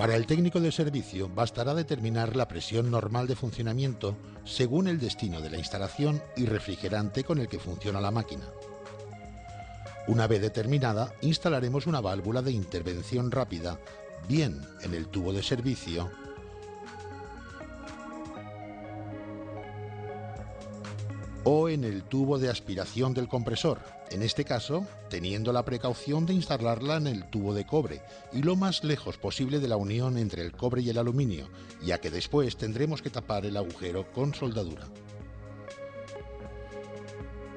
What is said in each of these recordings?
Para el técnico de servicio bastará determinar la presión normal de funcionamiento según el destino de la instalación y refrigerante con el que funciona la máquina. Una vez determinada, instalaremos una válvula de intervención rápida, bien en el tubo de servicio o en el tubo de aspiración del compresor, en este caso teniendo la precaución de instalarla en el tubo de cobre y lo más lejos posible de la unión entre el cobre y el aluminio, ya que después tendremos que tapar el agujero con soldadura.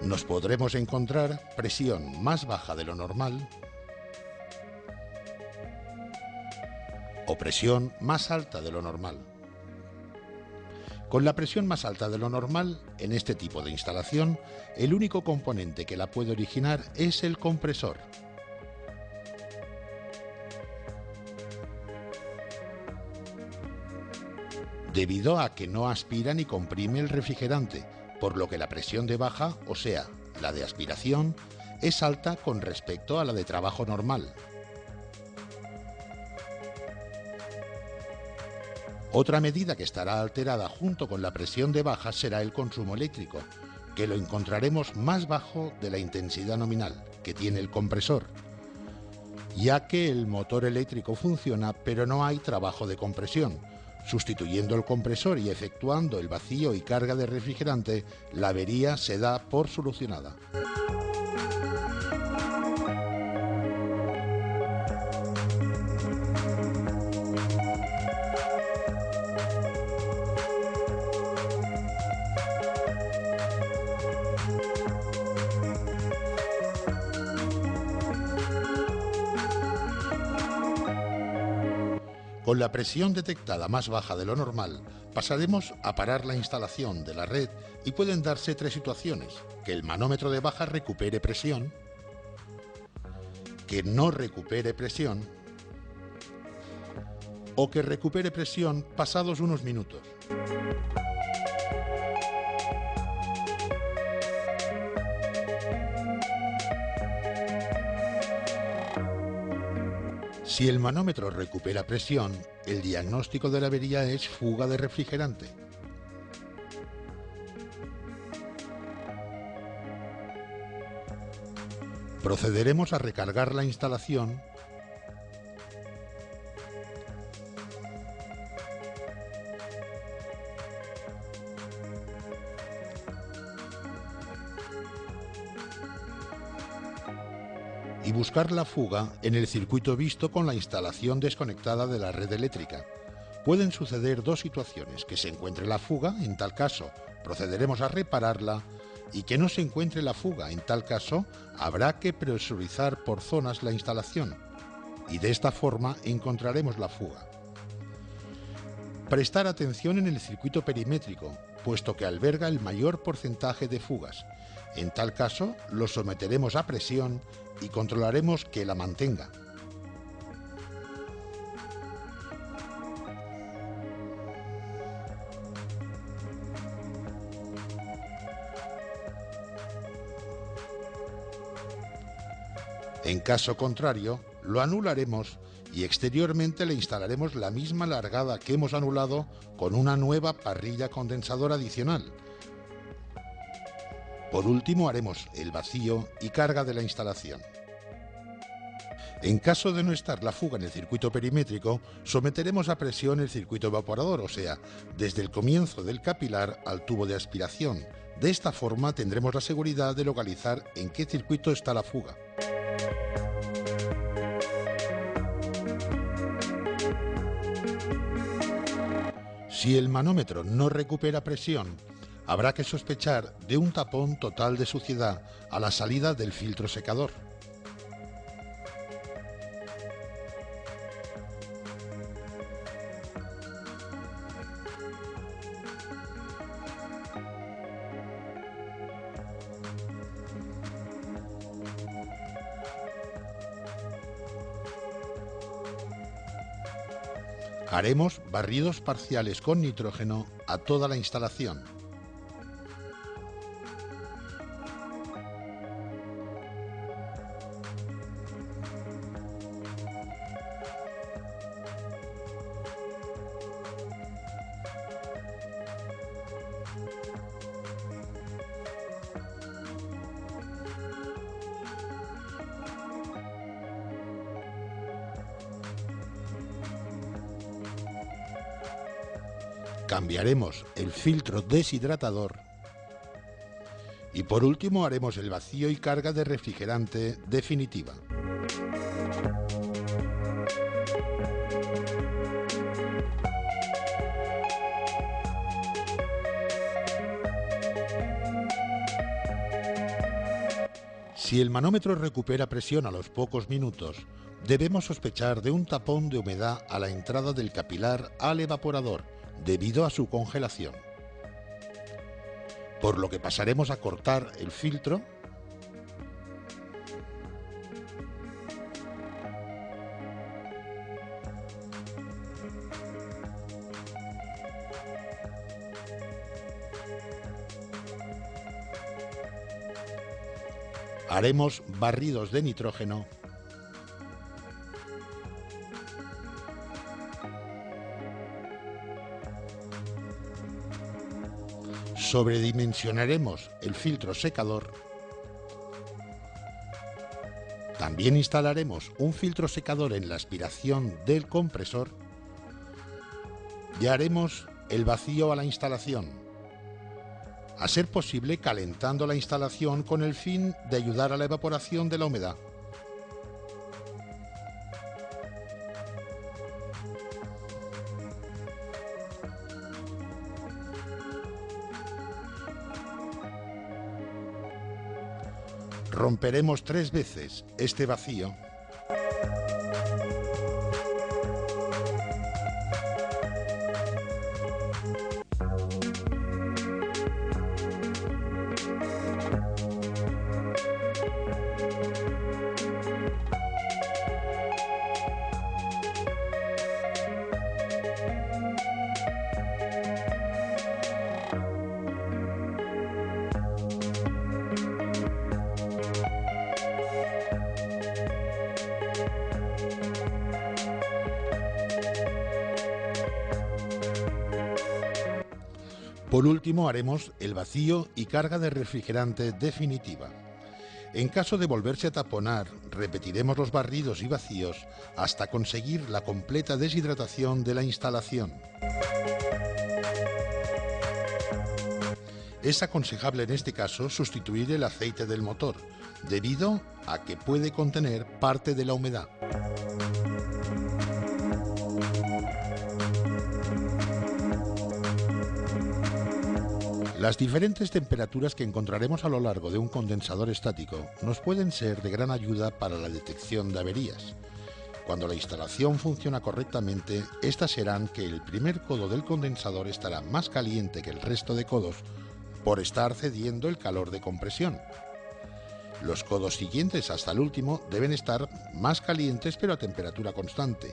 Nos podremos encontrar presión más baja de lo normal o presión más alta de lo normal. Con la presión más alta de lo normal, en este tipo de instalación, el único componente que la puede originar es el compresor. Debido a que no aspira ni comprime el refrigerante, por lo que la presión de baja, o sea, la de aspiración, es alta con respecto a la de trabajo normal. Otra medida que estará alterada junto con la presión de baja será el consumo eléctrico, que lo encontraremos más bajo de la intensidad nominal que tiene el compresor, ya que el motor eléctrico funciona pero no hay trabajo de compresión. Sustituyendo el compresor y efectuando el vacío y carga de refrigerante, la avería se da por solucionada. Con la presión detectada más baja de lo normal, pasaremos a parar la instalación de la red y pueden darse tres situaciones: que el manómetro de baja recupere presión, que no recupere presión o que recupere presión pasados unos minutos. Si el manómetro recupera presión, el diagnóstico de la avería es fuga de refrigerante. Procederemos a recargar la instalación y buscar la fuga en el circuito visto con la instalación desconectada de la red eléctrica. Pueden suceder dos situaciones: que se encuentre la fuga, en tal caso procederemos a repararla, y que no se encuentre la fuga, en tal caso habrá que presurizar por zonas la instalación y de esta forma encontraremos la fuga. Prestar atención en el circuito perimétrico, puesto que alberga el mayor porcentaje de fugas. En tal caso, lo someteremos a presión y controlaremos que la mantenga. En caso contrario, lo anularemos y exteriormente le instalaremos la misma largada que hemos anulado con una nueva parrilla condensadora adicional. Por último, haremos el vacío y carga de la instalación. En caso de no estar la fuga en el circuito perimétrico, someteremos a presión el circuito evaporador, o sea, desde el comienzo del capilar al tubo de aspiración. De esta forma tendremos la seguridad de localizar en qué circuito está la fuga. Si el manómetro no recupera presión, habrá que sospechar de un tapón total de suciedad a la salida del filtro secador. Haremos barridos parciales con nitrógeno a toda la instalación. Cambiaremos el filtro deshidratador y por último haremos el vacío y carga de refrigerante definitiva. Si el manómetro recupera presión a los pocos minutos, debemos sospechar de un tapón de humedad a la entrada del capilar al evaporador debido a su congelación, por lo que pasaremos a cortar el filtro haremos barridos de nitrógeno sobredimensionaremos el filtro secador. También instalaremos un filtro secador en la aspiración del compresor y haremos el vacío a la instalación, a ser posible calentando la instalación con el fin de ayudar a la evaporación de la humedad. Romperemos 3 veces este vacío . Por último, haremos el vacío y carga de refrigerante definitiva. En caso de volverse a taponar, repetiremos los barridos y vacíos hasta conseguir la completa deshidratación de la instalación. Es aconsejable en este caso sustituir el aceite del motor, debido a que puede contener parte de la humedad. Las diferentes temperaturas que encontraremos a lo largo de un condensador estático nos pueden ser de gran ayuda para la detección de averías. Cuando la instalación funciona correctamente, estas serán que el primer codo del condensador estará más caliente que el resto de codos por estar cediendo el calor de compresión. Los codos siguientes hasta el último deben estar más calientes pero a temperatura constante.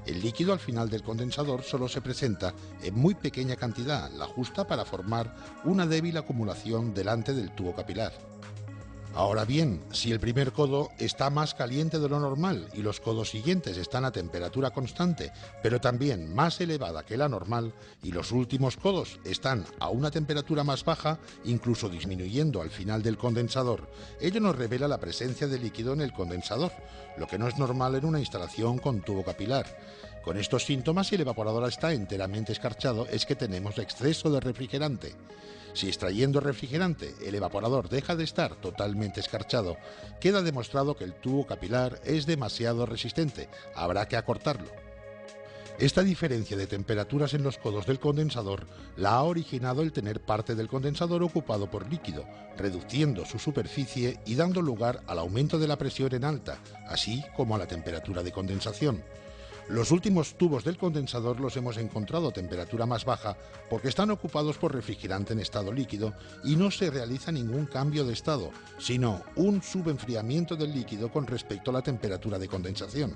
El líquido al final del condensador solo se presenta en muy pequeña cantidad, la justa para formar una débil acumulación delante del tubo capilar. Ahora bien, si el primer codo está más caliente de lo normal y los codos siguientes están a temperatura constante, pero también más elevada que la normal, y los últimos codos están a una temperatura más baja, incluso disminuyendo al final del condensador, ello nos revela la presencia de líquido en el condensador, lo que no es normal en una instalación con tubo capilar. Con estos síntomas, si el evaporador está enteramente escarchado, es que tenemos exceso de refrigerante. Si extrayendo refrigerante el evaporador deja de estar totalmente escarchado, queda demostrado que el tubo capilar es demasiado resistente, habrá que acortarlo. Esta diferencia de temperaturas en los codos del condensador la ha originado el tener parte del condensador ocupado por líquido, reduciendo su superficie y dando lugar al aumento de la presión en alta, así como a la temperatura de condensación. Los últimos tubos del condensador los hemos encontrado a temperatura más baja porque están ocupados por refrigerante en estado líquido y no se realiza ningún cambio de estado, sino un subenfriamiento del líquido con respecto a la temperatura de condensación.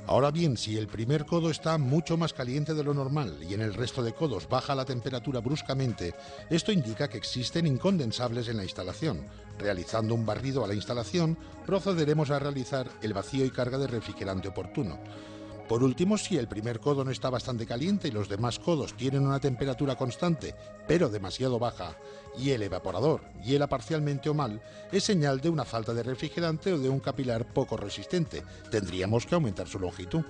Ahora bien, si el primer codo está mucho más caliente de lo normal y en el resto de codos baja la temperatura bruscamente, esto indica que existen incondensables en la instalación. Realizando un barrido a la instalación, procederemos a realizar el vacío y carga de refrigerante oportuno. Por último, si el primer codo no está bastante caliente y los demás codos tienen una temperatura constante, pero demasiado baja, y el evaporador hiela parcialmente o mal, es señal de una falta de refrigerante o de un capilar poco resistente. Tendríamos que aumentar su longitud.